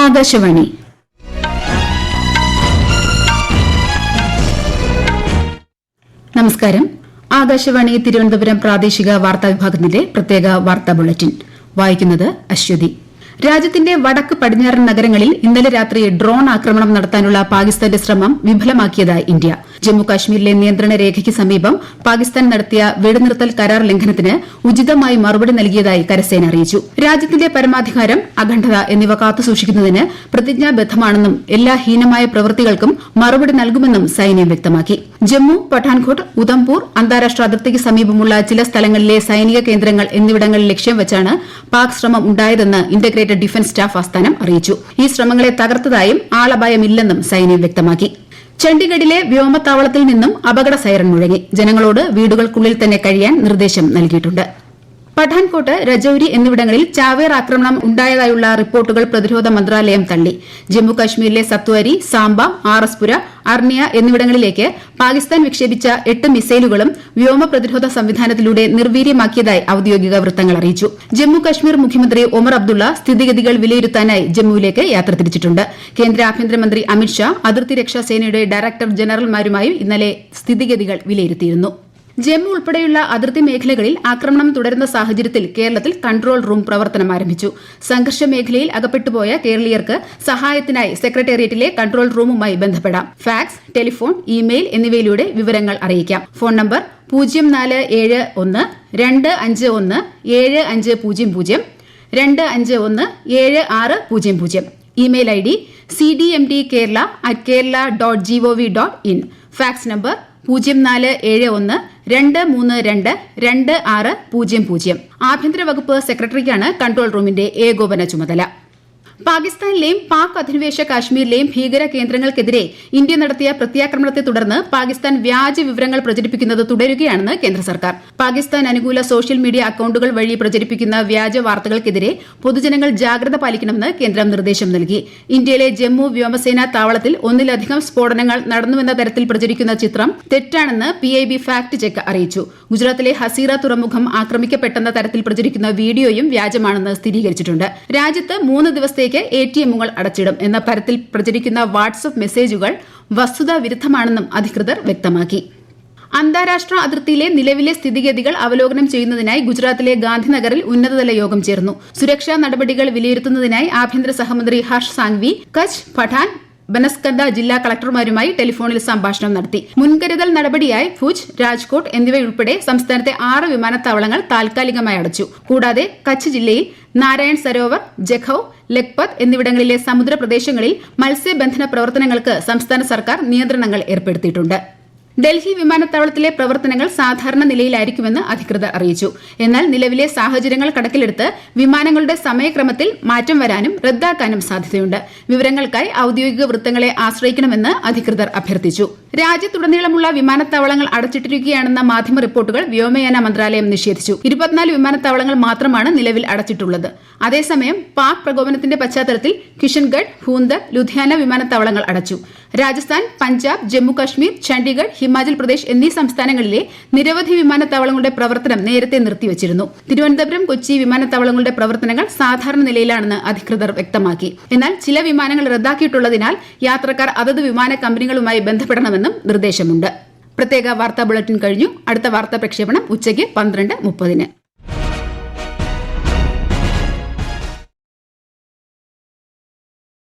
ആകാശവാണി. നമസ്കാരം. ആകാശവാണി തിരുവനന്തപുരം പ്രാദേശിക വാർത്താ വിഭാഗത്തിന്റെ പ്രത്യേക വാർത്താ ബുള്ളറ്റിൻ വായിക്കുന്നത് അശ്വതി. രാജ്യത്തിന്റെ വടക്ക് പടിഞ്ഞാറൻ നഗരങ്ങളിൽ ഇന്നലെ രാത്രി ഡ്രോൺ ആക്രമണം നടത്താനുള്ള പാകിസ്ഥാന്റെ ശ്രമം വിഫലമാക്കിയതായി ഇന്ത്യ. ജമ്മുകാശ്മീരിലെ നിയന്ത്രണ രേഖയ്ക്ക് സമീപം പാകിസ്ഥാൻ നടത്തിയ വെടിനിർത്തൽ കരാർ ലംഘനത്തിന് ഉചിതമായി മറുപടി നൽകിയതായി കരസേന അറിയിച്ചു. രാജ്യത്തിന്റെ പരമാധികാരം, അഖണ്ഡത എന്നിവ കാത്തുസൂക്ഷിക്കുന്നതിന് പ്രതിജ്ഞാബദ്ധമാണെന്നും എല്ലാ ഹീനമായ പ്രവൃത്തികൾക്കും മറുപടി നൽകുമെന്നും സൈന്യം വ്യക്തമാക്കി. ജമ്മു, പഠാൻകോട്ട്, ഉധംപൂർ അന്താരാഷ്ട്ര അതിർത്തിക്ക് സമീപമുള്ള ചില സ്ഥലങ്ങളിലെ സൈനിക കേന്ദ്രങ്ങൾ എന്നിവിടങ്ങളിൽ ലക്ഷ്യം വെച്ചാണ് പാക് ശ്രമം ഉണ്ടായതെന്ന് ഇന്റഗ്രേറ്റഡ് ഡിഫൻസ് സ്റ്റാഫ് ആസ്ഥാനം അറിയിച്ചു. ഈ ശ്രമങ്ങളെ തകർത്തതായും ആളപായമില്ലെന്നും സൈന്യം വ്യക്തമാക്കി. ചണ്ഡിഗഡിലെ വ്യോമത്താവളത്തിൽ നിന്നും അപകട സൈറൺ മുഴങ്ങി. ജനങ്ങളോട് വീടുകൾക്കുള്ളിൽ തന്നെ കഴിയാൻ നിർദ്ദേശം നൽകിയിട്ടുണ്ട്. പഠാൻകോട്ട്, രജൌരി എന്നിവിടങ്ങളിൽ ചാവേർ ആക്രമണം ഉണ്ടായതായുള്ള റിപ്പോർട്ടുകൾ പ്രതിരോധ മന്ത്രാലയം തള്ളി. ജമ്മുകാശ്മീരിലെ സത്വരി, സാംബ, ആർഎസ്പുര, അർണിയ എന്നിവിടങ്ങളിലേക്ക് പാകിസ്ഥാൻ വിക്ഷേപിച്ച 8 മിസൈലുകളും വ്യോമ പ്രതിരോധ സംവിധാനത്തിലൂടെ നിർവീര്യമാക്കിയതായി ഔദ്യോഗിക വൃത്തങ്ങൾ അറിയിച്ചു. ജമ്മുകാശ്മീർ മുഖ്യമന്ത്രി ഒമർ അബ്ദുള്ള സ്ഥിതിഗതികൾ വിലയിരുത്താനായി ജമ്മുവിലേക്ക് യാത്ര തിരിച്ചിട്ടുണ്ട്. കേന്ദ്ര ആഭ്യന്തരമന്ത്രി അമിത്ഷാ അതിർത്തി രക്ഷാ സേനയുടെ ഡയറക്ടർ ജനറൽമാരുമായും ഇന്നലെ സ്ഥിതിഗതികൾ വിലയിരുത്തിയിരുന്നു. ജമ്മു ഉൾപ്പെടെയുള്ള അതിർത്തി മേഖലകളിൽ ആക്രമണം തുടരുന്ന സാഹചര്യത്തിൽ കേരളത്തിൽ കൺട്രോൾ റൂം പ്രവർത്തനം ആരംഭിച്ചു. സംഘർഷ മേഖലയിൽ അകപ്പെട്ടുപോയ കേരളീയർക്ക് സഹായത്തിനായി സെക്രട്ടേറിയറ്റിലെ കൺട്രോൾ റൂമുമായി ബന്ധപ്പെടാം. ഫാക്സ്, ടെലിഫോൺ, ഇമെയിൽ എന്നിവയിലൂടെ വിവരങ്ങൾ അറിയിക്കാം. Phone number 0471 251 7500 251 email ID cdmdkerala@kerala.gov.in. Fax number 0471 232 2600. ആഭ്യന്തര വകുപ്പ് സെക്രട്ടറിക്കാണ് കൺട്രോൾ റൂമിന്റെ ഏകോപന ചുമതല. പാകിസ്ഥാനിലെയും പാക് അധിനിവേശ കാശ്മീരിലെയും ഭീകര കേന്ദ്രങ്ങൾക്കെതിരെ ഇന്ത്യ നടത്തിയ പ്രത്യാക്രമണത്തെ തുടർന്ന് പാകിസ്ഥാൻ വ്യാജ വിവരങ്ങൾ പ്രചരിപ്പിക്കുന്നത് തുടരുകയാണെന്ന് കേന്ദ്ര സർക്കാർ. പാകിസ്ഥാൻ അനുകൂല സോഷ്യൽ മീഡിയ അക്കൌണ്ടുകൾ വഴി പ്രചരിപ്പിക്കുന്ന വ്യാജ വാർത്തകൾക്കെതിരെ പൊതുജനങ്ങൾ ജാഗ്രത പാലിക്കണമെന്ന് കേന്ദ്രം നിർദ്ദേശം നൽകി. ഇന്ത്യയിലെ ജമ്മു വ്യോമസേനാ താവളത്തിൽ ഒന്നിലധികം സ്ഫോടനങ്ങൾ നടന്നുവെന്ന തരത്തിൽ പ്രചരിക്കുന്ന ചിത്രം തെറ്റാണെന്ന് PIB ഫാക്ട് ചെക്ക് അറിയിച്ചു. ഗുജറാത്തിലെ ഹസീറ തുറമുഖം ആക്രമിക്കപ്പെട്ടെന്ന തരത്തിൽ പ്രചരിക്കുന്ന വീഡിയോയും വ്യാജമാണെന്ന് സ്ഥിരീകരിച്ചിട്ടുണ്ട്. രാജ്യത്ത് 3 ദിവസത്തേക്ക് ATMകൾ അടച്ചിടും എന്ന തരത്തിൽ പ്രചരിക്കുന്ന വാട്സ്ആപ്പ് മെസ്സേജുകൾ വസ്തുതാ വിരുദ്ധമാണെന്നും അധികൃതർ വ്യക്തമാക്കി. അന്താരാഷ്ട്ര അതിർത്തിയിലെ നിലവിലെ സ്ഥിതിഗതികൾ അവലോകനം ചെയ്യുന്നതിനായി ഗുജറാത്തിലെ ഗാന്ധിനഗറിൽ ഉന്നതതല യോഗം ചേർന്നു. സുരക്ഷാ നടപടികൾ വിലയിരുത്തുന്നതിനായി ആഭ്യന്തര സഹമന്ത്രി ഹർഷ് സാംഗ്വി കച്ച്, പഠാൻ, ബനസ്കന്ദ ജില്ലാ കളക്ടർമാരുമായി ടെലിഫോണിൽ സംഭാഷണം നടത്തി. മുൻകരുതൽ നടപടിയായി ഭുജ്, രാജ്കോട്ട് എന്നിവയുൾപ്പെടെ സംസ്ഥാനത്തെ 6 വിമാനത്താവളങ്ങൾ താൽക്കാലികമായി അടച്ചു. കൂടാതെ കച്ച് ജില്ലയിൽ നാരായൺ സരോവർ, ജഖൌ, ലഖ്പത് എന്നിവിടങ്ങളിലെ സമുദ്ര പ്രദേശങ്ങളിൽ മത്സ്യബന്ധന പ്രവർത്തനങ്ങൾക്ക് സംസ്ഥാന സർക്കാർ നിയന്ത്രണങ്ങൾ ഏർപ്പെടുത്തിയിട്ടുണ്ട്. ഡൽഹി വിമാനത്താവളത്തിലെ പ്രവർത്തനങ്ങൾ സാധാരണ നിലയിലായിരിക്കുമെന്ന് അധികൃതർ അറിയിച്ചു. എന്നാൽ നിലവിലെ സാഹചര്യങ്ങൾ കണക്കിലെടുത്ത് വിമാനങ്ങളുടെ സമയക്രമത്തിൽ മാറ്റം വരാനും റദ്ദാക്കാനും സാധ്യതയുണ്ട്. വിവരങ്ങൾക്കായി ഔദ്യോഗിക വൃത്തങ്ങളെ ആശ്രയിക്കണമെന്ന് അധികൃതർ അഭ്യർത്ഥിച്ചു. രാജ്യത്തുടനീളമുള്ള വിമാനത്താവളങ്ങൾ അടച്ചിട്ടിരിക്കുകയാണെന്ന മാധ്യമ റിപ്പോർട്ടുകൾ വ്യോമയാന മന്ത്രാലയം നിഷേധിച്ചു. 24 വിമാനത്താവളങ്ങൾ മാത്രമാണ് നിലവിൽ അടച്ചിട്ടുള്ളത്. അതേസമയം പാക് പ്രകോപനത്തിന്റെ പശ്ചാത്തലത്തിൽ കിഷൻഗഡ്, ഭൂന്ദർ, ലുധിയാന വിമാനത്താവളങ്ങൾ അടച്ചു. രാജസ്ഥാൻ, പഞ്ചാബ്, ജമ്മുകാശ്മീർ, ചണ്ഡിഗഡ്, ഹിമാചൽ പ്രദേശ് എന്നീ സംസ്ഥാനങ്ങളിലെ നിരവധി വിമാനത്താവളങ്ങളുടെ പ്രവർത്തനം നേരത്തെ നിർത്തിവച്ചിരുന്നു. തിരുവനന്തപുരം, കൊച്ചി വിമാനത്താവളങ്ങളുടെ പ്രവർത്തനങ്ങൾ സാധാരണ നിലയിലാണെന്ന് അധികൃതർ വ്യക്തമാക്കി. എന്നാൽ ചില വിമാനങ്ങൾ റദ്ദാക്കിയിട്ടുള്ളതിനാൽ യാത്രക്കാർ അതത് വിമാന കമ്പനികളുമായി ബന്ധപ്പെടണമെന്നും നിർദ്ദേശമുണ്ട്. പ്രത്യേക വാർത്താ ബുള്ളറ്റിൻ കഴിഞ്ഞു. അടുത്ത വാർത്താ പ്രക്ഷേപണം ഉച്ചയ്ക്ക് 12:30.